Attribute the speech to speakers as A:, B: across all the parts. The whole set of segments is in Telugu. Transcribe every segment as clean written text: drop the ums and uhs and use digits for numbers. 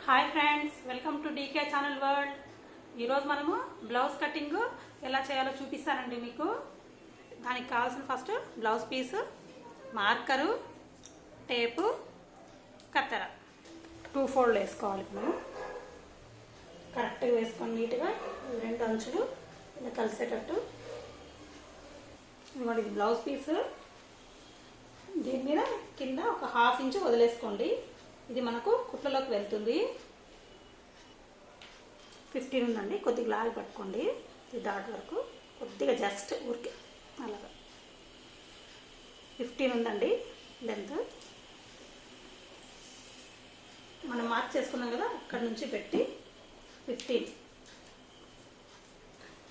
A: Hi friends, welcome to DK channel world. ఈరోజు మనము బ్లౌజ్ కటింగ్ ఎలా చేయాలో చూపిస్తానండి మీకు. దానికి కావాల్సిన first blouse piece, marker, tape, కత్తెర 2 ఫోల్డ్ వేసుకోవాలి. మనం కరెక్ట్గా వేసుకొని నీట్గా 2 అంచులు ఇలా కలిసేటట్టు. ఇది బ్లౌజ్ పీసు. దీని మీద కింద ఒక 1/2 ఇంచు వదిలేసుకోండి. ఇది మనకు కుట్లలోకి వెళ్తుంది. 15 ఉందండి, కొద్దిగా లాగి పట్టుకోండి. ఇది డాట్ వరకు కొద్దిగా జస్ట్ ఊరికే అలాగా 15 ఉందండి లెంత్. మనం మార్క్ చేసుకున్నాం కదా, అక్కడి నుంచి పెట్టి 15.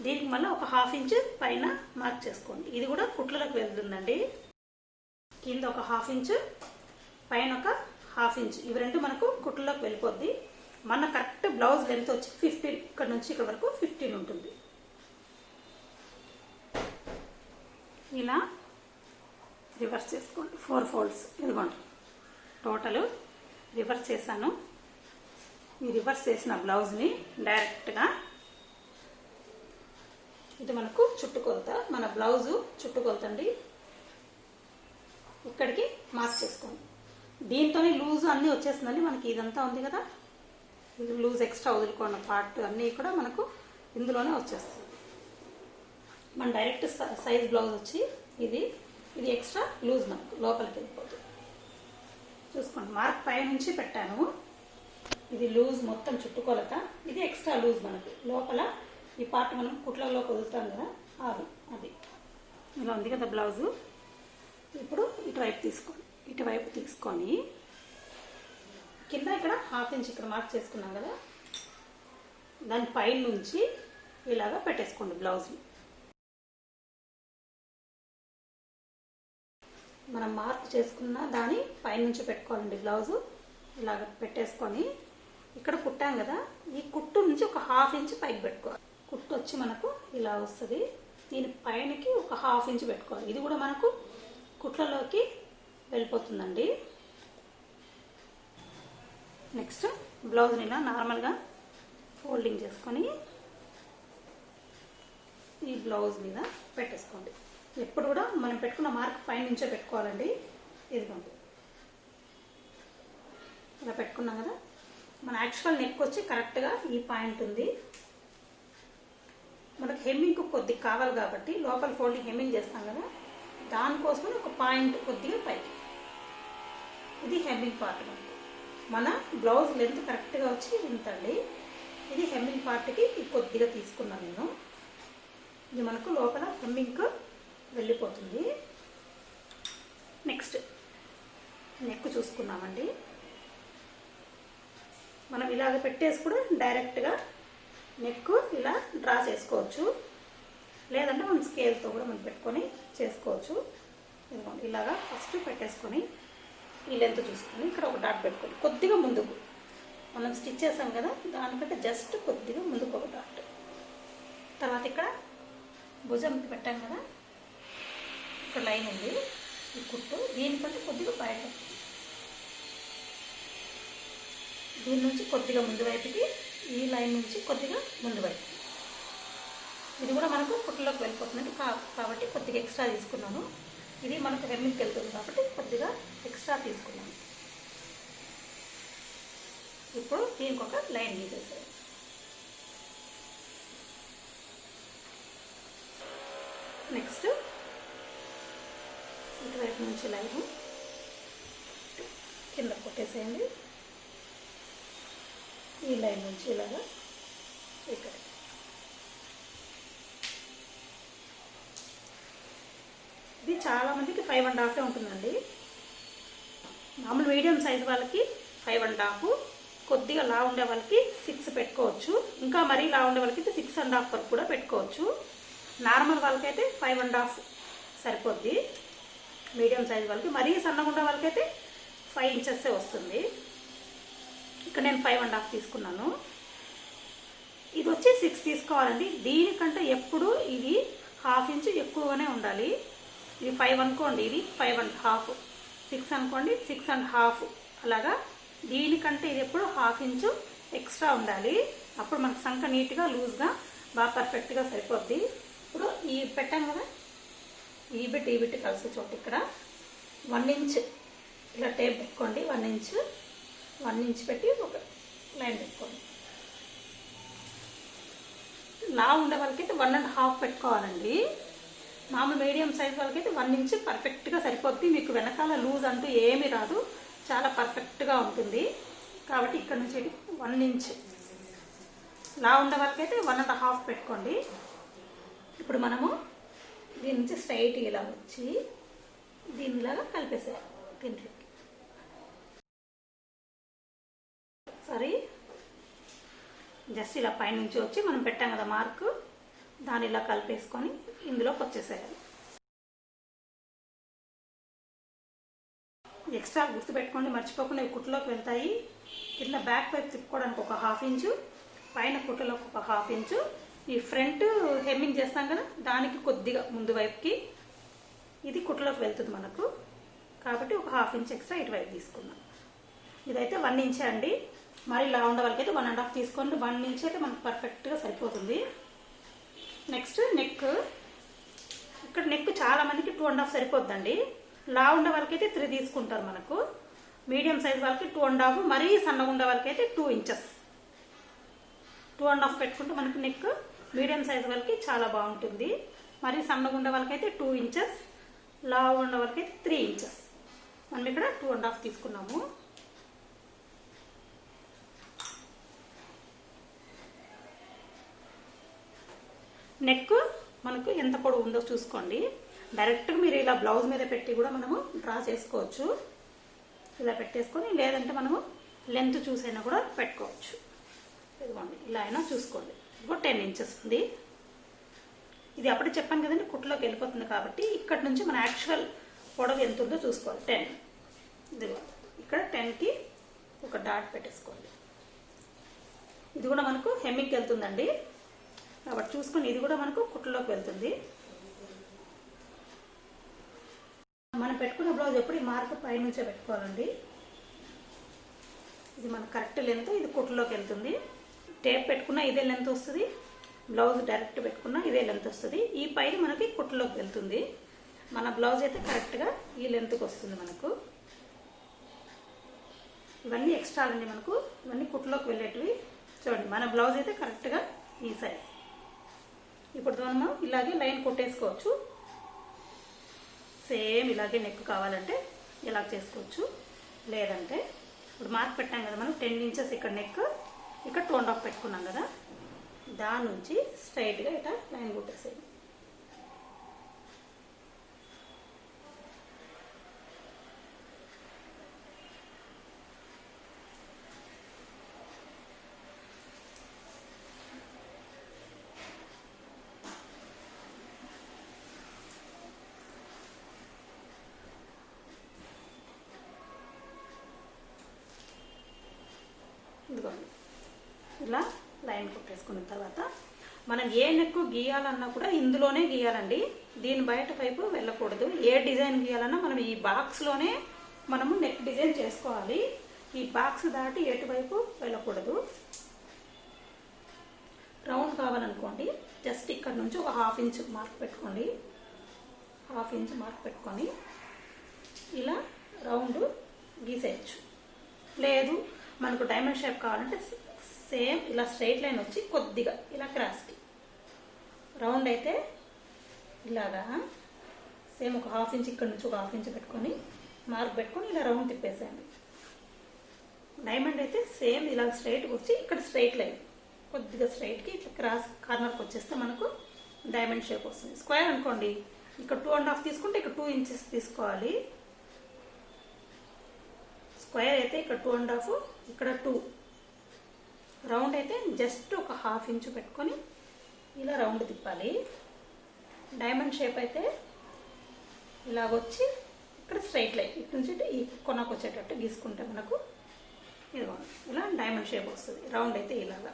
A: దీనికి మళ్ళీ ఒక 1/2 ఇంచు పైన మార్క్ చేసుకోండి. ఇది కూడా కుట్లలోకి వెళ్తుందండి. కింద ఒక 1/2 ఇంచు, పైన ఒక 1/2 ఇంచు, ఇవి రెండు మనకు కుట్లలోకి వెళ్ళిపోద్ది. మన కరెక్ట్ బ్లౌజ్ లెంత్ వచ్చి 15, ఇక్కడ నుంచి ఇక్కడ వరకు 15 ఉంటుంది. ఇలా రివర్స్ చేసుకోండి. 4 ఫోల్డ్స్ ఇదిగోండి. టోటల్ రివర్స్ చేశాను. ఈ రివర్స్ చేసిన బ్లౌజ్ని డైరెక్ట్గా ఇది మనకు చుట్టుకొలత, మన బ్లౌజు చుట్టుకొలతండి. ఇక్కడికి మార్క్ చేసుకోండి. దీంతోనే లూజ్ అన్నీ వచ్చేస్తుందండి. మనకి ఇదంతా ఉంది కదా, ఇది లూజ్ ఎక్స్ట్రా వదులుకున్న పార్ట్ అన్నీ కూడా మనకు ఇందులోనే వచ్చేస్తుంది. మన డైరెక్ట్ సైజ్ బ్లౌజ్ వచ్చి ఇది ఎక్స్ట్రా లూజ్ మనకు లోపలికి వెళ్ళిపోతుంది. చూసుకోండి, మార్క్ పై నుంచి పెట్టాను. ఇది లూజ్ మొత్తం చుట్టుకొలత, ఇది ఎక్స్ట్రా లూజ్ మనకి లోపల. ఈ పార్ట్ మనం కుట్లలోకి వదులుతాం కదా, అది ఇలా ఉంది కదా బ్లౌజు. ఇప్పుడు ఇటువైపు తీసుకొని కింద ఇక్కడ 1/2 ఇంచ్ ఇక్కడ మార్క్ చేసుకున్నాం కదా, దాని పైన నుంచి ఇలాగా పెట్టేసుకోండి బ్లౌజ్ని. మనం మార్క్ చేసుకున్న దాని పైన నుంచి పెట్టుకోవాలండి బ్లౌజు. ఇలాగ పెట్టేసుకొని ఇక్కడ కుట్టాం కదా, ఈ కుట్టు నుంచి ఒక 1/2 ఇంచ్ పైకి పెట్టుకోవాలి. కుట్టు వచ్చి మనకు ఇలా వస్తుంది. దీని పైనకి ఒక 1/2 ఇంచ్ పెట్టుకోవాలి. ఇది కూడా మనకు కుట్లలోకి వెళ్ళిపోతుందండి. నెక్స్ట్ బ్లౌజ్ని ఇలా నార్మల్గా ఫోల్డింగ్ చేసుకొని ఈ బ్లౌజ్ మీద పెట్టేసుకోండి. ఎప్పుడు కూడా మనం పెట్టుకున్న మార్క్ పైన నుంచే పెట్టుకోవాలండి. ఇదిగోండి, ఇలా పెట్టుకున్నాం కదా. మన యాక్చువల్ నెక్ వచ్చి కరెక్ట్గా ఈ పాయింట్ ఉంది. మనకు హెమ్మింగ్ కొద్దిగా కావాలి కాబట్టి లోపల ఫోల్డింగ్ హెమ్మింగ్ చేస్తాం కదా, దానికోసమని ఒక పాయింట్ కొద్దిగా పైకి, ఇది హెమ్మింగ్ పార్ట్. మన బ్లౌజ్ లెంత్ కరెక్ట్గా వచ్చి ఇంతండి. ఇది హెమ్మింగ్ పార్ట్కి కొద్దిగా తీసుకున్నాను నేను. ఇది మనకు లోపల హెమ్మింగ్ వెళ్ళిపోతుంది. నెక్స్ట్ నెక్ చూసుకున్నామండి. మనం ఇలాగ పెట్టేసి కూడా డైరెక్ట్గా నెక్ ఇలా డ్రా చేసుకోవచ్చు, లేదంటే మనం స్కేల్తో కూడా మనం పెట్టుకొని చేసుకోవచ్చు. ఇదిగోండి, ఇలాగా ఫస్ట్ పెట్టేసుకొని ఈ లెంత్ చూసుకొని ఇక్కడ ఒక డాట్ పెట్టుకోండి. కొద్దిగా ముందుకు మనం స్టిచ్ చేసాం కదా, దానికంటే జస్ట్ కొద్దిగా ముందుకు ఒక డాట్. తర్వాత ఇక్కడ భుజంకి పెట్టాం కదా, ఇక్కడ లైన్ ఉంది, ఈ కుట్టు దీనికంటే కొద్దిగా బయట, దీని నుంచి కొద్దిగా ముందు వైపుకి, ఈ లైన్ నుంచి కొద్దిగా ముందు వైపు. ఇది కూడా మనకు కుట్లలోకి వెళ్ళిపోతుందండి కాబట్టి కొద్దిగా ఎక్స్ట్రా తీసుకున్నాను. ఇది మనకు హెమ్మింగ్కి వెళ్తుంది కాబట్టి కొద్దిగా ఎక్స్ట్రా తీసుకున్నాను. ఇప్పుడు దీనికి ఒక లైన్ గీసేసాను. నెక్స్ట్ ఇటువైపు నుంచి లైన్ కింద కొట్టేసేయండి. ఈ లైన్ నుంచి ఇలాగా ఇక్కడ. ఇది చాలామందికి 5.5 ఉంటుందండి. మామూలు మీడియం సైజ్ వాళ్ళకి 5.5, కొద్దిగా లా ఉండే వాళ్ళకి 6 పెట్టుకోవచ్చు. ఇంకా మరీ లా ఉండే వాళ్ళకి 6.5 వరకు కూడా పెట్టుకోవచ్చు. నార్మల్ వాళ్ళకైతే 5.5 సరిపోద్ది. మీడియం సైజ్ వాళ్ళకి, మరీ సన్నగా ఉండే వాళ్ళకైతే 5 ఇంచెస్ వస్తుంది. ఇక్కడ నేను 5.5 తీసుకున్నాను. ఇది వచ్చి 6 తీసుకోవాలండి. దీనికంటే ఎప్పుడు ఇది 1/2 ఇంచు ఎక్కువగానే ఉండాలి. ఇది 5 అనుకోండి, ఇది 5.5. 6 అనుకోండి, 6.5 అలాగా దీనికంటే ఇది ఎప్పుడు 1/2 ఇంచు ఎక్స్ట్రా ఉండాలి. అప్పుడు మనకు సంక నీట్గా లూజ్గా బాగా పర్ఫెక్ట్గా సరిపోద్ది. ఇప్పుడు ఈ పెట్టాం కదా, ఈ బిట్ కలిసే చోటు ఇక్కడ 1 ఇంచ్ ఇలా టేప్ పెట్టుకోండి. 1 ఇంచ్ పెట్టి ఒక లైన్ పెట్టుకోండి. లావు ఉండే వాళ్ళకైతే 1.5 పెట్టుకోవాలండి. మామూలు మీడియం సైజ్ వాళ్ళకైతే 1 ఇంచ్ పర్ఫెక్ట్గా సరిపోద్ది. మీకు వెనకాల లూజ్ అంటూ ఏమీ రాదు, చాలా పర్ఫెక్ట్గా ఉంటుంది. కాబట్టి ఇక్కడ నుంచి 1 ఇంచ్, లావు ఉండే వాళ్ళకైతే 1.5 పెట్టుకోండి. ఇప్పుడు మనము దీని నుంచి స్ట్రైట్ ఇలా వచ్చి దీనిలాగా కలిపేసేయాలి. దీంట్లో సరే జస్ట్ ఇలా పైనుంచి వచ్చి మనం పెట్టాం కదా మార్కు, దాన్ని ఇలా కలిపేసుకొని ఇందులోకి వచ్చేసేయాలి. ఎక్స్ట్రా గుర్తుపెట్టుకోండి, మర్చిపోకుండా ఈ కుట్లోకి వెళ్తాయి. ఇట్లా బ్యాక్ వైపు తిప్పుకోవడానికి ఒక 1/2 ఇంచు, పైన కుట్లోకి ఒక 1/2 ఇంచు. ఈ ఫ్రంట్ హెమ్మింగ్ చేస్తాం కదా, దానికి కొద్దిగా ముందు వైపుకి ఇది కుట్లోకి వెళ్తుంది మనకు. కాబట్టి ఒక 1/2 ఇంచ్ ఎక్స్ట్రా ఇటువైపు తీసుకున్నాం. ఇదైతే 1 ఇంచే అండి. మరి ఇలా ఉండే వాళ్ళకైతే 1.5 తీసుకోండి. 1 ఇంచ్ అయితే మనకు పర్ఫెక్ట్గా సరిపోతుంది. Next neck. ఇక్కడ నెక్ చాలా మందికి 2.5 సరిపోద్దండి. లా ఉండే వాళ్ళకైతే 3 తీసుకుంటారు. మనకు మీడియం సైజ్ వాళ్ళకి 2.5, మరీ సన్నగా ఉండే వాళ్ళకైతే 2 ఇంచెస్ 2.5 పెట్టుకుంటే మనకు నెక్ మీడియం సైజ్ వాళ్ళకి చాలా బాగుంటుంది. మరీ సన్నగా ఉండే వాళ్ళకైతే 2 ఇంచెస్, లా ఉండే వాళ్ళకైతే 3 ఇంచెస్. మనం ఇక్కడ 2.5 తీసుకున్నాము. నెక్ మనకు ఎంత పొడవు ఉందో చూసుకోండి. డైరెక్ట్గా మీరు ఇలా బ్లౌజ్ మీద పెట్టి కూడా మనము డ్రా చేసుకోవచ్చు. ఇలా పెట్టేసుకొని, లేదంటే మనము లెంత్ చూసైనా కూడా పెట్టుకోవచ్చు. ఇదిగోండి ఇలా అయినా చూసుకోండి. ఇప్పుడు 10 ఇంచెస్ ఉంది. ఇది అప్పుడే చెప్పాను కదండి, కుట్లోకి వెళ్ళిపోతుంది. కాబట్టి ఇక్కడ నుంచి మన యాక్చువల్ పొడవు ఎంత ఉందో చూసుకోవాలి. 10. ఇదిగో ఇక్కడ 10కి ఒక డాట్ పెట్టేసుకోండి. ఇది కూడా మనకు హెమ్మింగ్కి వెళ్తుందండి. కాబట్టి చూసుకొని ఇది కూడా మనకు కుట్లోకి వెళ్తుంది. మనం పెట్టుకున్న బ్లౌజ్ ఎప్పుడు ఈ మార్క్ పై నుంచే పెట్టుకోవాలండి. ఇది మన కరెక్ట్ లెంత్, ఇది కుట్లోకి వెళ్తుంది. టేప్ పెట్టుకున్నా ఇదే లెంత్ వస్తుంది, బ్లౌజ్ డైరెక్ట్ పెట్టుకున్నా ఇదే లెంత్ వస్తుంది. ఈ పైన మనకి కుట్లోకి వెళ్తుంది. మన బ్లౌజ్ అయితే కరెక్ట్గా ఈ లెంత్కి వస్తుంది మనకు. ఇవన్నీ ఎక్స్ట్రా అండి మనకు, ఇవన్నీ కుట్లోకి వెళ్ళేటివి. చూడండి మన బ్లౌజ్ అయితే కరెక్ట్గా ఈ సైజ్. ఇప్పుడు మనం ఇలాగే లైన్ కొట్టేసుకోవచ్చు. సేమ్ ఇలాగే నెక్ కావాలంటే ఇలా చేసుకోవచ్చు. లేదంటే ఇప్పుడు మార్క్ పెట్టాం కదా మనం 10 ఇంచెస్ ఇక్కడ నెక్, ఇక్కడ 2.5 పెట్టుకున్నాం కదా, దాని నుంచి స్ట్రైట్గా ఇట్లా లైన్ కొట్టేసేయండి. ఇదిగోండి ఇలా లైన్ కొట్టేసుకున్న తర్వాత మనం ఏ నెక్ గీయాలన్నా కూడా ఇందులోనే గీయాలండి. దీని బయట వైపు వెళ్ళకూడదు. ఏ డిజైన్ గీయాలన్నా మనం ఈ బాక్స్లోనే మనము నెక్ డిజైన్ చేసుకోవాలి. ఈ బాక్స్ దాటి ఎటువైపు వెళ్ళకూడదు. రౌండ్ కావాలనుకోండి, జస్ట్ ఇక్కడ నుంచి ఒక 1/2 ఇంచ్ మార్క్ పెట్టుకోండి. 1/2 ఇంచ్ మార్క్ పెట్టుకొని ఇలా రౌండ్ గీసేయచ్చు. లేదు మనకు డైమండ్ షేప్ కావాలంటే సేమ్ ఇలా స్ట్రైట్ లైన్ వచ్చి కొద్దిగా ఇలా క్రాస్కి. రౌండ్ అయితే ఇలాగా సేమ్ ఒక 1/2 ఇంచ్ ఇక్కడ నుంచి ఒక 1/2 ఇంచ్ పెట్టుకొని మార్క్ పెట్టుకొని ఇలా రౌండ్ తిప్పేసేయండి. డైమండ్ అయితే సేమ్ ఇలా స్ట్రైట్కి వచ్చి ఇక్కడ స్ట్రైట్ లైన్ కొద్దిగా స్ట్రైట్కి ఇట్లా క్రాస్ కార్నర్కి వచ్చేస్తే మనకు డైమండ్ షేప్ వస్తుంది. స్క్వేర్ అనుకోండి, ఇక్కడ 2.5 తీసుకుంటే ఇక్కడ 2 ఇంచెస్ తీసుకోవాలి. స్క్వేర్ అయితే ఇక్కడ 2.5, ఇక్కడ 2. రౌండ్ అయితే జస్ట్ ఒక 1/2 ఇంచ్ పెట్టుకొని ఇలా రౌండ్ తిప్పాలి. డైమండ్ షేప్ అయితే ఇలాగొచ్చి ఇక్కడ స్ట్రైట్ లైన్ ఇటు నుంచి ఈ కొనకు వచ్చేటట్టు గీసుకుంటే మనకు ఇదిగోండి ఇలా డైమండ్ షేప్ వస్తుంది. రౌండ్ అయితే ఇలాగా.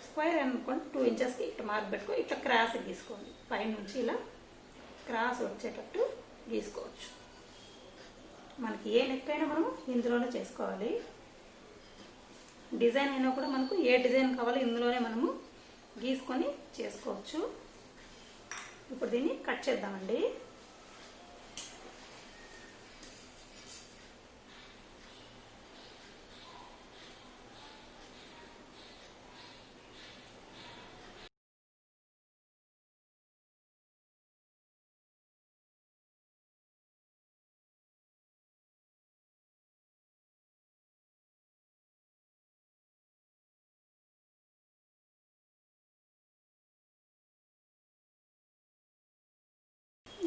A: స్క్వేర్ అనుకోండి 2 ఇంచెస్కి ఇట్లా మార్క్ పెట్టుకొని ఇట్లా క్రాస్ గీసుకోండి. పైన నుంచి ఇలా క్రాస్ వచ్చేటట్టు గీసుకోవచ్చు. మనకి ఏ నెక్ అయినా మనము ఇందులోనే చేసుకోవాలి. డిజైన్ అయినా కూడా మనకు ఏ డిజైన్ కావాలో ఇందులోనే మనము గీసుకొని చేసుకోవచ్చు. ఇప్పుడు దీన్ని కట్ చేద్దామండి.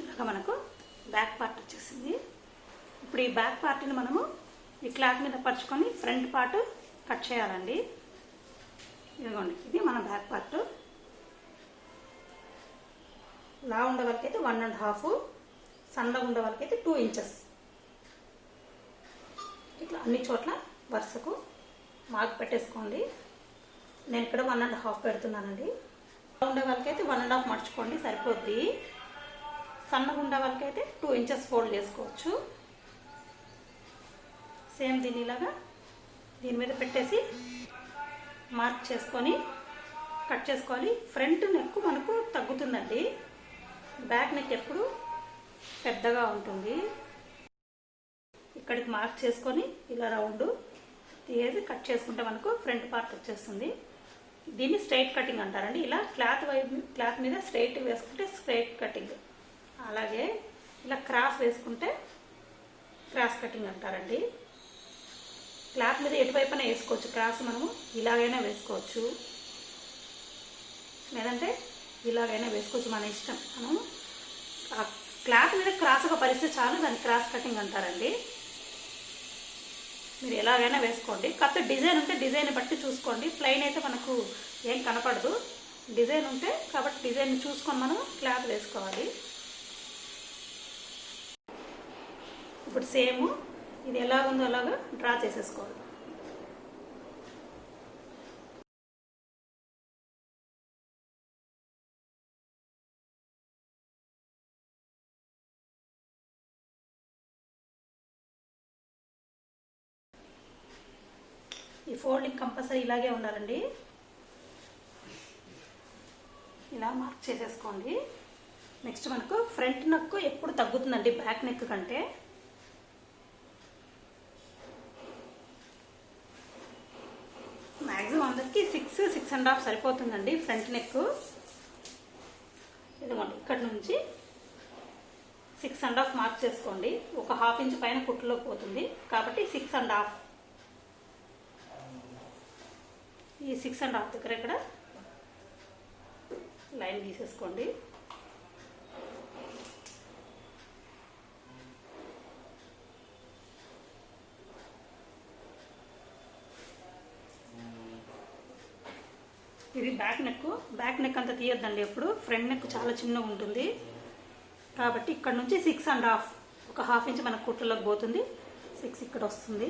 A: ఇలాగ మనకు బ్యాక్ పార్ట్ వచ్చేసింది. ఇప్పుడు ఈ బ్యాక్ పార్ట్ని మనము ఈ క్లాత్ మీద పరుచుకొని ఫ్రంట్ పార్ట్ కట్ చేయాలండి. ఇదిగోండి, ఇది మన బ్యాక్ పార్ట్. లా ఉండే వాళ్ళకైతే 1.5, సన్నగా ఉండే వాళ్ళకైతే 2 ఇంచెస్. ఇట్లా అన్ని చోట్ల వరుసకు మార్క్ పెట్టేసుకోండి. నేను ఇక్కడ 1.5 పెడుతున్నానండి. లా ఉండే వాళ్ళకైతే 1.5 మర్చుకోండి, సరిపోద్ది. సన్నగా ఉండే వాళ్ళకైతే 2 ఇంచెస్ ఫోల్డ్ చేసుకోవచ్చు. సేమ్ దీన్ని ఇలాగా దీని మీద పెట్టేసి మార్క్ చేసుకొని కట్ చేసుకోవాలి. ఫ్రంట్ నెక్ మనకు తగ్గుతుందండి, బ్యాక్ నెక్ ఎప్పుడు పెద్దగా ఉంటుంది. ఇక్కడికి మార్క్ చేసుకొని ఇలా రౌండ్ తీసి కట్ చేసుకుంటే మనకు ఫ్రంట్ పార్ట్ వచ్చేస్తుంది. దీన్ని స్ట్రైట్ కటింగ్ అంటారండి. ఇలా క్లాత్ మీద స్ట్రైట్ వేసుకుంటే స్ట్రైట్ కటింగ్, అలాగే ఇలా క్రాస్ వేసుకుంటే క్రాస్ కటింగ్ అంటారండి. క్లాత్ మీద ఎటువైపున వేసుకోవచ్చు. క్రాస్ మనము ఇలాగైనా వేసుకోవచ్చు, లేదంటే ఇలాగైనా వేసుకోవచ్చు, మన ఇష్టం. మనం క్లాత్ మీద క్రాస్గా పరిస్తే చాలు, దాన్ని క్రాస్ కటింగ్ అంటారండి. మీరు ఎలాగైనా వేసుకోండి. కాకపోతే డిజైన్ ఉంటే డిజైన్ బట్టి చూసుకోండి. ప్లెయిన్ అయితే మనకు ఏం కనపడదు. డిజైన్ ఉంటే కాబట్టి డిజైన్ చూసుకొని మనం క్లాత్ వేసుకోవాలి. ఇప్పుడు సేమ్ ఇది ఎలా ఉందో అలాగా డ్రా చేసేసుకోవాలి. ఈ ఫోల్డింగ్ కంపల్సరీ ఇలాగే ఉండాలండి. ఇలా మార్క్ చేసేసుకోండి. నెక్స్ట్ మనకు ఫ్రంట్ నెక్ ఎప్పుడు తగ్గుతుందండి బ్యాక్ నెక్ కంటే. మ్యాక్సిమం అందరికి 6.5 సరిపోతుందండి ఫ్రంట్ నెక్. ఇదిగోండి, ఇక్కడ నుంచి 6.5 మార్క్ చేసుకోండి. ఒక 1/2 ఇంచ్ పైన కుట్టులోకి పోతుంది కాబట్టి 6.5. ఈ 6.5 దగ్గర ఇక్కడ లైన్ తీసేసుకోండి. ఇది బ్యాక్ నెక్ అంతా తీయొద్దండి ఎప్పుడు. ఫ్రంట్ నెక్ చాలా చిన్నగా ఉంటుంది కాబట్టి ఇక్కడ నుంచి 6.5, ఒక 1/2 ఇంచ్ మన కుట్టులోకి పోతుంది. 6 ఇక్కడ వస్తుంది.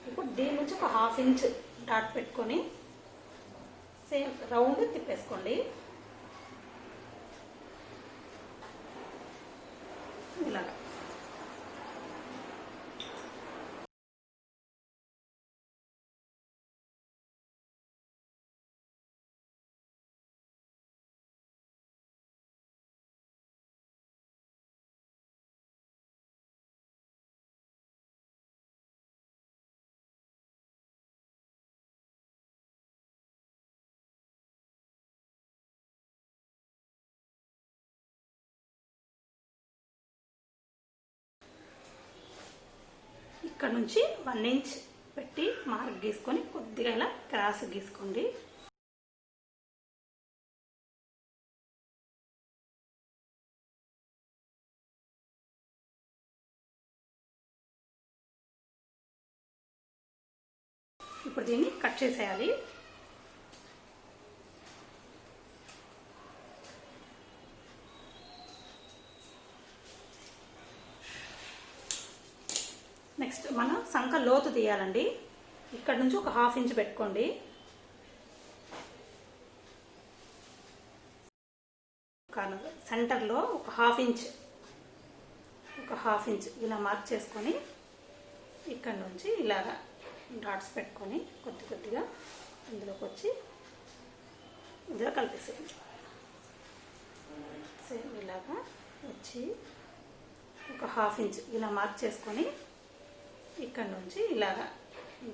A: ఇప్పుడు దీని నుంచి ఒక 1/2 ఇంచ్ డాట్ పెట్టుకొని సేమ్ రౌండ్ తిప్పేసుకోండి. ఇలాగా ఇక్కడ నుంచి 1 ఇంచ్ పెట్టి మార్క్ గీసుకొని కొద్దిగా ఇలా క్రాస్ గీసుకోండి. ఇప్పుడు దీన్ని కట్ చేసేయాలి. నెక్స్ట్ మనం సంక లోతు తీయాలండి. ఇక్కడ నుంచి ఒక 1/2 ఇంచ్ పెట్టుకోండి. సెంటర్లో ఒక 1/2 ఇంచ్ ఇలా మార్క్ చేసుకొని ఇక్కడ నుంచి ఇలాగా డాట్స్ పెట్టుకొని కొద్దిగా ఇందులోకి వచ్చి ఇందులో కలిపేసేయండి. సేమ్ ఇలాగా వచ్చి ఒక హాఫ్ ఇంచ్ ఇలా మార్క్ చేసుకొని ఇక్కడ నుంచి ఇలాగా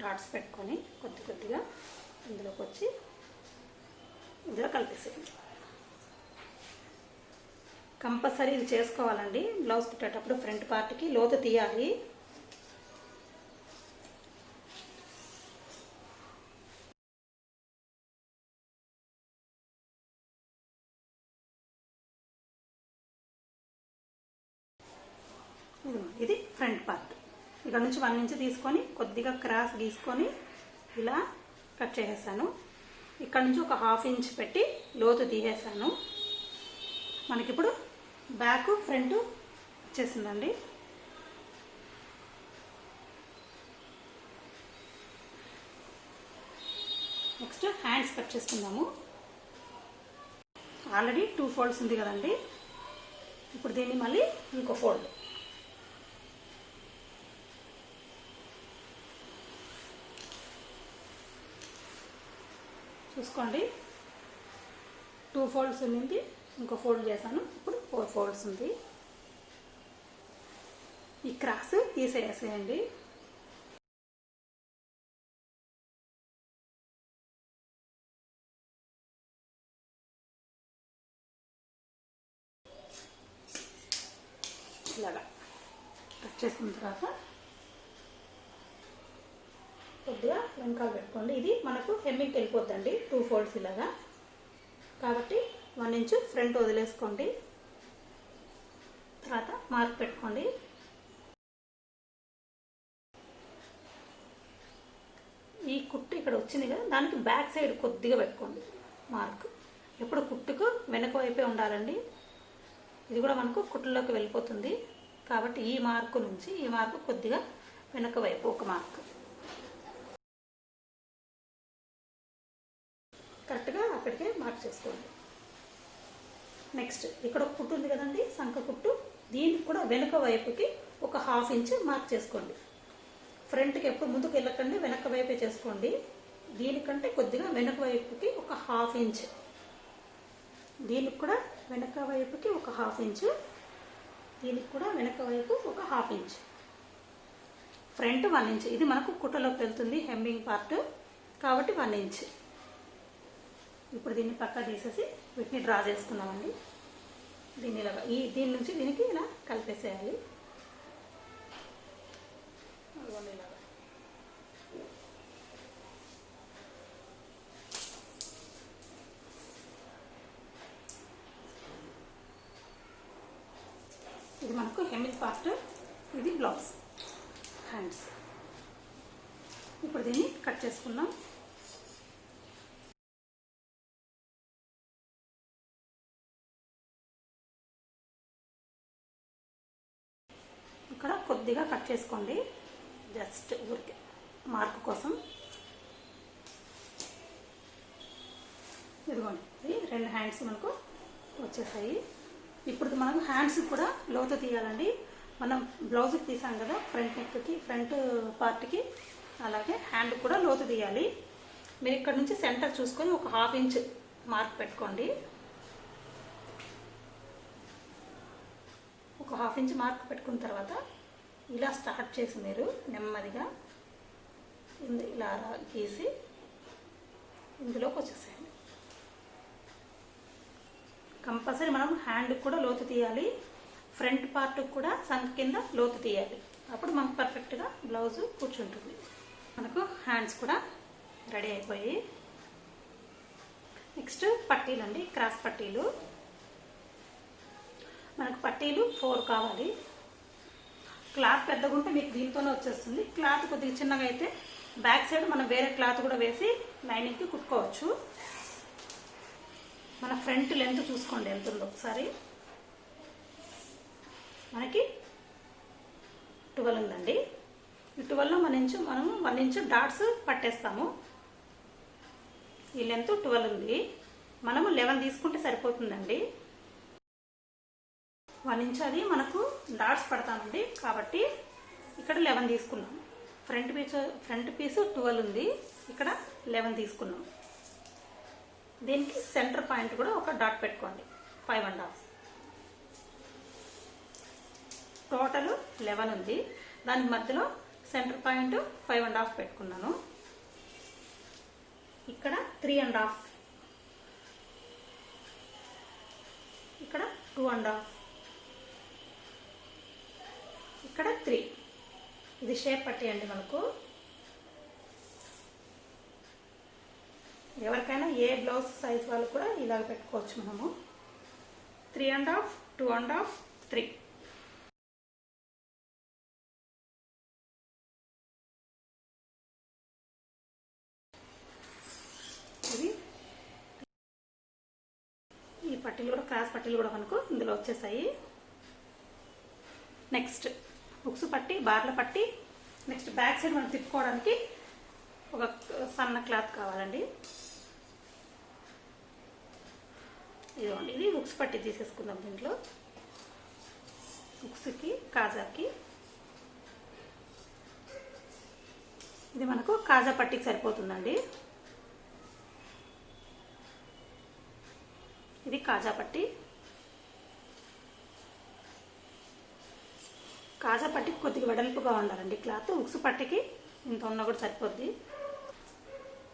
A: డాట్స్ పెట్టుకొని కొద్దిగా ఇందులోకి వచ్చి ఇందులో కలిపేసేయండి. కంపల్సరీ ఇది చేసుకోవాలండి. బ్లౌజ్ కుట్టేటప్పుడు ఫ్రంట్ పార్ట్కి లోతు తీయాలి. ఇది ఫ్రంట్ పార్ట్. ఇక్కడ నుంచి 1 ఇంచ్ తీసుకొని కొద్దిగా క్రాస్ గీసుకొని ఇలా కట్ చేసేసాను. ఇక్కడ నుంచి ఒక హాఫ్ ఇంచ్ పెట్టి లోతు తీసేసాను. మనకిప్పుడు బ్యాక్ ఫ్రంట్ వచ్చేసిందండి. నెక్స్ట్ హ్యాండ్స్ కట్ చేసుకుందాము. ఆల్రెడీ 2 ఫోల్డ్స్ ఉంది కదండి. ఇప్పుడు దీన్ని మళ్ళీ ఇంకో ఫోల్డ్ చూసుకోండి. 2 ఫోల్డ్స్ ఉంది, ఇంకో ఫోల్డ్ చేశాను. ఇప్పుడు 4 ఫోల్డ్స్ ఉంది. ఈ క్రాస్ తీసేసేయండి. ఇలాగా కట్ చేసుకున్న తర్వాత కొద్దిగా వెనకాల పెట్టుకోండి. ఇది మనకు హెమ్మింగ్కి వెళ్ళిపోద్దండి 2 ఫోల్డ్స్ ఇలాగా. కాబట్టి 1 ఇంచ్ ఫ్రంట్ వదిలేసుకోండి. తర్వాత మార్క్ పెట్టుకోండి. ఈ కుట్టు ఇక్కడ వచ్చింది కదా, దానికి బ్యాక్ సైడ్ కొద్దిగా పెట్టుకోండి మార్క్. ఎప్పుడు కుట్టుకు వెనక వైపే ఉండాలండి. ఇది కూడా మనకు కుట్టులోకి వెళ్ళిపోతుంది. కాబట్టి ఈ మార్కు నుంచి ఈ మార్కు కొద్దిగా వెనక వైపు ఒక మార్క్ కరెక్ట్గా అక్కడికే మార్క్ చేసుకోండి. నెక్స్ట్ ఇక్కడ ఒక కుట్టు ఉంది కదండి, సంక కుట్టు. దీనికి కూడా వెనుక వైపుకి ఒక హాఫ్ ఇంచ్ మార్క్ చేసుకోండి. ఫ్రంట్కి ఎప్పుడు ముందుకు వెళ్ళకండి, వెనక వైపే చేసుకోండి. దీనికంటే కొద్దిగా వెనక వైపుకి ఒక హాఫ్ ఇంచ్, దీనికి కూడా వెనక వైపుకి ఒక హాఫ్ ఇంచ్, దీనికి కూడా వెనక వైపు ఒక హాఫ్ ఇంచ్, ఫ్రంట్ 1 ఇంచ్. ఇది మనకు కుట్టలోకి వెళ్తుంది హెమ్మింగ్ పార్ట్ కాబట్టి 1 ఇంచ్. ఇప్పుడు దీన్ని పక్క తీసేసి వీటిని డ్రా చేసుకున్నామండి. దీన్ని ఇలాగా దీని నుంచి దీనికి ఇలా కలిపేసేయాలి. ఇలాగా ఇది మనకు హెమ్మింగ్ పార్ట్, ఇది బ్లౌజ్ హ్యాండ్స్. ఇప్పుడు దీన్ని కట్ చేసుకుందాం. ఇక్కడ కొద్దిగా కట్ చేసుకోండి, జస్ట్ ఊరికే మార్క్ కోసం. ఇదిగోండి, ఇది 2 హ్యాండ్స్ మనకు వచ్చేసాయి. ఇప్పుడు మనకు హ్యాండ్స్ కూడా లోతు తీయాలండి. మనం బ్లౌజ్కి తీసాం కదా ఫ్రంట్ నెక్కి, ఫ్రంట్ పార్ట్కి, అలాగే హ్యాండ్ కూడా లోతు తీయాలి. మీరు ఇక్కడ నుంచి సెంటర్ చూసుకొని ఒక హాఫ్ ఇంచ్ మార్క్ పెట్టుకోండి. ఒక హాఫ్ ఇంచ్ మార్క్ పెట్టుకున్న తర్వాత ఇలా స్టార్ట్ చేసి మీరు నెమ్మదిగా ఇలా గీసి ఇందులోకి వచ్చేసేయండి. కంపల్సరీ మనం హ్యాండ్ కూడా లోతు తీయాలి, ఫ్రంట్ పార్ట్ కూడా సంక కింద లోతు తీయాలి. అప్పుడు మనకు పర్ఫెక్ట్గా బ్లౌజ్ కూర్చుంటుంది. మనకు హ్యాండ్స్ కూడా రెడీ అయిపోయి నెక్స్ట్ పట్టీలు అండి, క్రాస్ పట్టీలు. మనకు పట్టీలు 4 కావాలి. క్లాత్ పెద్దగా ఉంటే మీకు దీంతోనే వచ్చేస్తుంది. క్లాత్ కొద్దిగా చిన్నగా అయితే బ్యాక్ సైడ్ మనం వేరే క్లాత్ కూడా వేసి లైనింగ్కి కుట్టుకోవచ్చు. మన ఫ్రంట్ లెంత్ చూసుకోండి ఎంత ఉందో ఒకసారి. మనకి 12 ఉందండి. ఈ 12లో మనం 1 ఇంచ్ డాట్స్ పట్టేస్తాము. ఈ లెంత్ 12 ఉంది, మనము 11 తీసుకుంటే సరిపోతుందండి. 1 ఇంచ్ అది మనకు డాట్స్ పడతామండి, కాబట్టి ఇక్కడ 11 తీసుకున్నాం. ఫ్రంట్ పీస్ 12 ఉంది, ఇక్కడ 11 తీసుకున్నాం. దీనికి సెంటర్ పాయింట్ కూడా ఒక డాట్ పెట్టుకోండి, 5.5. టోటల్ 11 ఉంది, దాని మధ్యలో సెంటర్ పాయింట్ 5.5 పెట్టుకున్నాను. ఇక్కడ 3.5, ఇక్కడ 2.5, ఇక్కడ 3. ఇది షేప్ పట్టి అండి. మనకు ఎవరికైనా ఏ బ్లౌజ్ సైజ్ వాళ్ళు కూడా ఇలాగ పెట్టుకోవచ్చు. మనము 3.5, 2.5, 3. ఇది ఈ పట్టీలు కూడా, క్రాస్ పట్టీలు కూడా మనకు ఇందులో వచ్చేసాయి. నెక్స్ట్ ఉక్సు పట్టి, బార్ల పట్టి. నెక్స్ట్ బ్యాక్ సైడ్ మనం తిప్పుకోవడానికి ఒక సన్న క్లాత్ కావాలండి. ఇదిగోండి, ఇది ఉక్సు పట్టి తీసేసుకుందాం. దీంట్లో ఉక్సుకి, కాజాకి, ఇది మనకు కాజా పట్టికి సరిపోతుందండి. ఇది కాజా పట్టి. కాజా పట్టికి కొద్దిగా వెడల్పుగా ఉండాలండి క్లాత్. ఉక్సు పట్టికి ఇంత ఉన్నా కూడా సరిపోద్ది.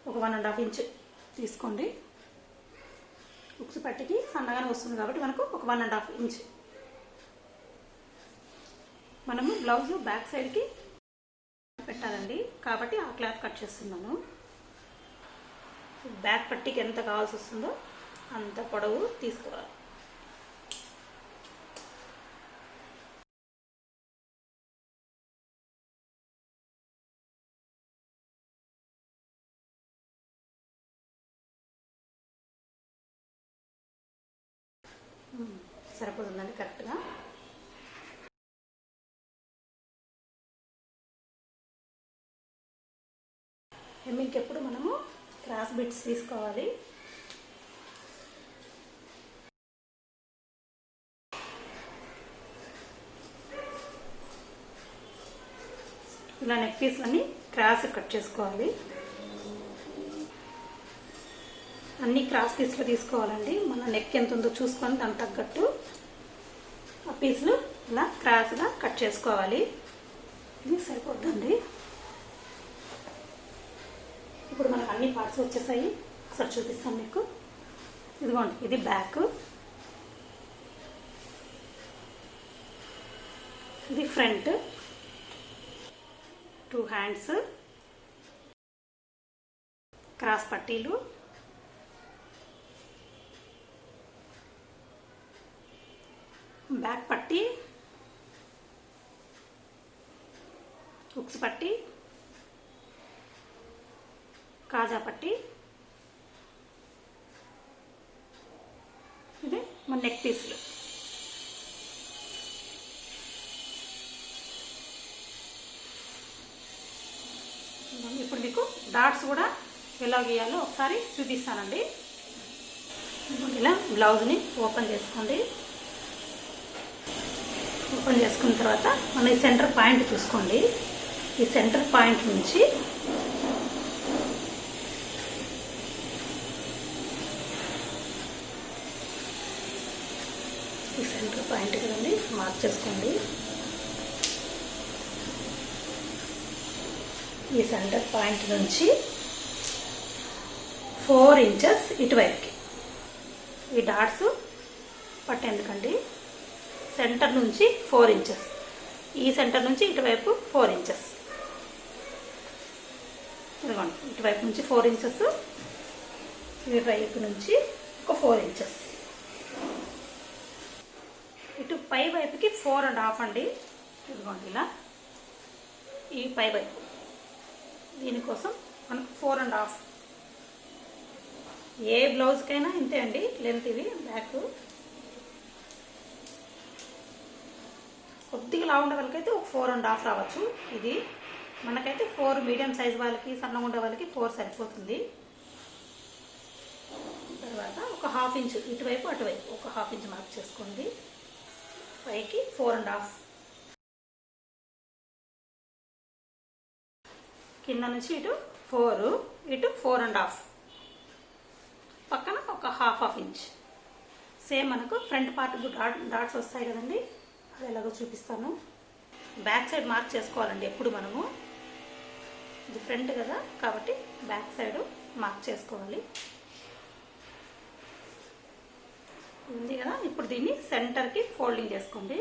A: ఒక 1.5 ఇంచ్ తీసుకోండి. ఉక్సు పట్టికి సన్నగానే వస్తుంది కాబట్టి మనకు ఒక 1.5 ఇంచ్. మనము బ్లౌజ్ బ్యాక్ సైడ్కి పెట్టాలండి, కాబట్టి ఆ క్లాత్ కట్ చేస్తున్నాను. బ్యాక్ పట్టికి ఎంత కావాల్సి వస్తుందో అంత పొడవు తీసుకోవాలి. సరిపోతుందండి కరెక్ట్గా. హెమ్మింగ్కి ఎప్పుడు మనము క్రాస్ బిట్స్ తీసుకోవాలి. ఇలా నెక్ పీస్లన్నీ క్రాస్ కట్ చేసుకోవాలి. అన్ని క్రాస్ పీస్లు తీసుకోవాలండి. మన నెక్ ఎంత ఉందో చూసుకొని దానికి తగ్గట్టు ఆ పీసులు ఇలా క్రాస్గా కట్ చేసుకోవాలి. ఇది సరిపోద్దండి. ఇప్పుడు మనకు అన్ని పార్ట్స్ వచ్చేసాయి. ఒకసారి చూపిస్తాను మీకు. ఇదిగోండి, ఇది బ్యాక్, ఇది ఫ్రంట్, 2 హ్యాండ్స్, క్రాస్ పట్టీలు, బ్యాక్ పట్టీ, ఉక్స్ పట్టీ, కాజా పట్టీ, ఇది మన నెక్ పీస్లు. ఇప్పుడు మీకు డాట్స్ కూడా ఎలా గీయాలో ఒకసారి చూపిస్తానండి. ఇలా బ్లౌజ్ని ఓపెన్ చేసుకోండి. ఓపెన్ చేసుకున్న తర్వాత మన ఈ సెంటర్ పాయింట్ చూసుకోండి. ఈ సెంటర్ పాయింట్ నుంచి ఈ సెంటర్ పాయింట్ కదండి మార్క్ చేసుకోండి. ఈ సెంటర్ పాయింట్ నుంచి 4 ఇంచెస్ ఇటువైపుకి. ఈ డాట్స్ పట్టేందుకండి. సెంటర్ నుంచి 4 ఇంచెస్, ఈ సెంటర్ నుంచి ఇటువైపు 4 ఇంచెస్. ఇదిగోండి, ఇటువైపు నుంచి 4 ఇంచెస్, ఇటువైపు నుంచి ఒక 4 ఇంచెస్. ఇటు పై వైపుకి 4.5 అండి. ఇదిగోండి ఇలా ఈ పై వైపు, దీనికోసం మనకు 4.5. ఏ బ్లౌజ్కైనా ఇంతే అండి లెంత్. ఇవి బ్యాక్ కొద్దిగా లావు ఉండే వాళ్ళకైతే ఒక 4.5 రావచ్చు. ఇది మనకైతే 4, మీడియం సైజ్ వాళ్ళకి, సన్నగా ఉండే వాళ్ళకి 4 సరిపోతుంది. తర్వాత ఒక 1/2 ఇంచ్ ఇటువైపు అటువైపు ఒక 1/2 ఇంచ్ మార్క్ చేసుకోండి. పైకి 4.5. కింద నుంచి ఇటు 4, ఇటు 4.5, పక్కన ఒక హాఫ్ ఇంచ్. సేమ్ మనకు ఫ్రంట్ పార్ట్ డాట్స్ వస్తాయి కదండి, అది ఎలాగో చూపిస్తాను. బ్యాక్ సైడ్ మార్క్ చేసుకోవాలండి ఎప్పుడు మనము. ఇది ఫ్రంట్ కదా కాబట్టి బ్యాక్ సైడ్ మార్క్ చేసుకోవాలి. ఉంది కదా, ఇప్పుడు దీన్ని సెంటర్కి ఫోల్డింగ్ చేసుకోండి.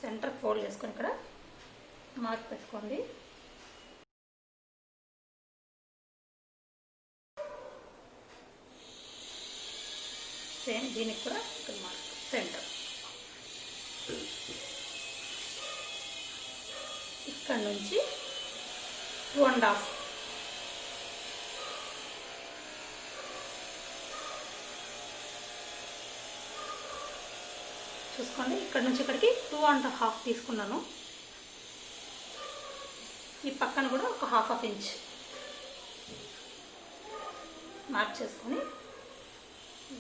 A: సెంటర్ ఫోల్డ్ చేసుకొని ఇక్కడ మార్క్ పెట్టుకోండి. సేమ్ దీనికి కూడా ఇక్కడ మార్క్ సెంటర్. ఇక్కడ నుంచి 2.5, చూసుకోండి. ఇక్కడ నుంచి ఇక్కడికి 2.5 తీసుకున్నాను. ఈ పక్కన కూడా ఒక హాఫ్ ఇంచ్ మార్క్ చేసుకొని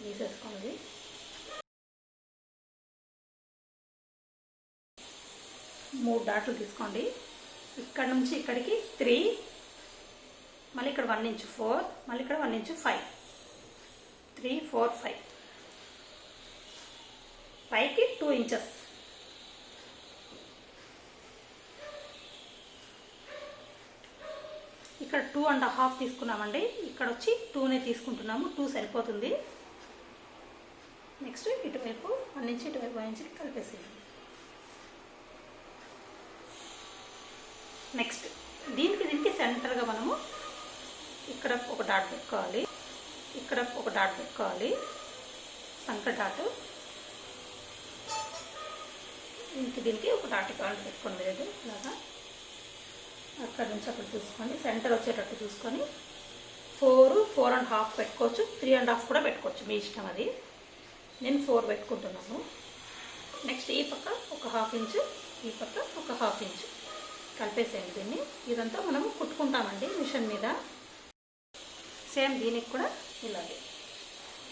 A: గీసేసుకోండి. మూడు డాట్లు తీసుకోండి. ఇక్కడ నుంచి ఇక్కడికి 3, మళ్ళీ ఇక్కడ 1 ఇంచ్ 4, మళ్ళీ ఇక్కడ 1 ఇంచ్ 5, 3, 4, 5, పైకి 2 ఇంచెస్. ఇక్కడ 2.5 తీసుకున్నామండి, ఇక్కడ వచ్చి 2నే తీసుకుంటున్నాము. 2 సరిపోతుంది. నెక్స్ట్ ఇటువైపు 1 ఇంచ్, ఇటువైపు 1 ఇంచ్ కలిపేసేయండి. నెక్స్ట్ దీనికి సెంటర్గా మనము ఇక్కడ ఒక డాట్ పెట్టుకోవాలి, ఇక్కడ ఒక డాట్ పెట్టుకోవాలి, సంక డాట్. దీనికి ఒక డాట్ పెట్టుకోండి. లేదు ఇలాగా అక్కడ నుంచి అక్కడ చూసుకోండి, సెంటర్ వచ్చేటట్టు చూసుకొని 4, 4.5 పెట్టుకోవచ్చు, 3.5 కూడా పెట్టుకోవచ్చు, మీ ఇష్టం అది. నేను 4 పెట్టుకుంటున్నాను. నెక్స్ట్ ఈ పక్క ఒక హాఫ్ ఇంచ్, ఈ పక్క ఒక హాఫ్ ఇంచ్ కలిపేసేయండి. దీన్ని ఇదంతా మనము కుట్టుకుంటామండి మిషన్ మీద. సేమ్ దీనికి కూడా ఇలాగే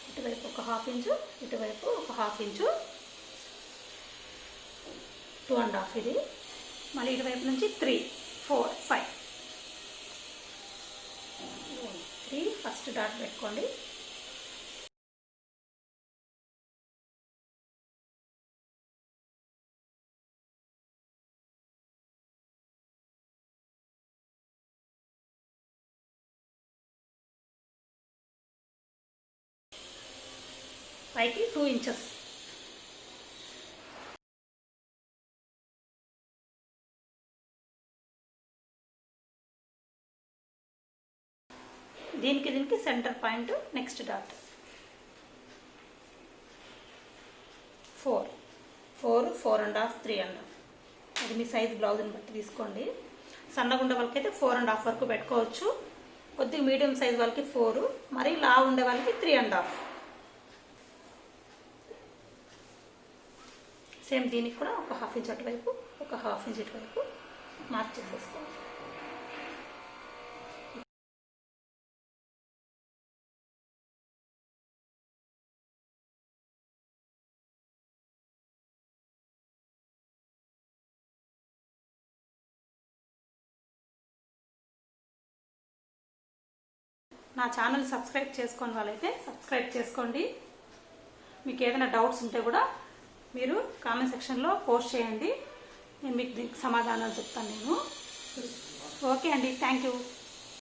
A: ఇటువైపు ఒక హాఫ్ ఇంచు, ఇటువైపు ఒక హాఫ్ ఇంచు, 2.5 ఇది. మళ్ళీ ఇటువైపు నుంచి 3, 4, 5, 3 ఫస్ట్ డాట్ పెట్టుకోండి. పైకి 2 ఇంచెస్. దీనికి సెంటర్ పాయింట్ నెక్స్ట్ డాట్ 4, 4.5, 3.5. అది మీ సైజ్ బ్లౌజ్ని బట్టి తీసుకోండి. సన్నగా ఉండే వాళ్ళకైతే 4.5 వరకు పెట్టుకోవచ్చు. కొద్దిగా మీడియం సైజ్ వాళ్ళకి 4, మరీ లావు ఉండే వాళ్ళకి 3.5. సేమ్ దీనికి కూడా ఒక హాఫ్ ఇంచ్ అటువైపు, ఒక హాఫ్ ఇంచ్ ఇటువైపు మార్క్ చేసేసుకోండి. నా ఛానల్ సబ్స్క్రైబ్ చేసుకుని వాళ్ళైతే సబ్స్క్రైబ్ చేసుకోండి. మీకు ఏదైనా డౌట్స్ ఉంటే కూడా మీరు కామెంట్ సెక్షన్లో పోస్ట్ చేయండి, నేను మీకు దీనికి సమాధానాలు చెప్తాను నేను. ఓకే అండి, థ్యాంక్ యూ.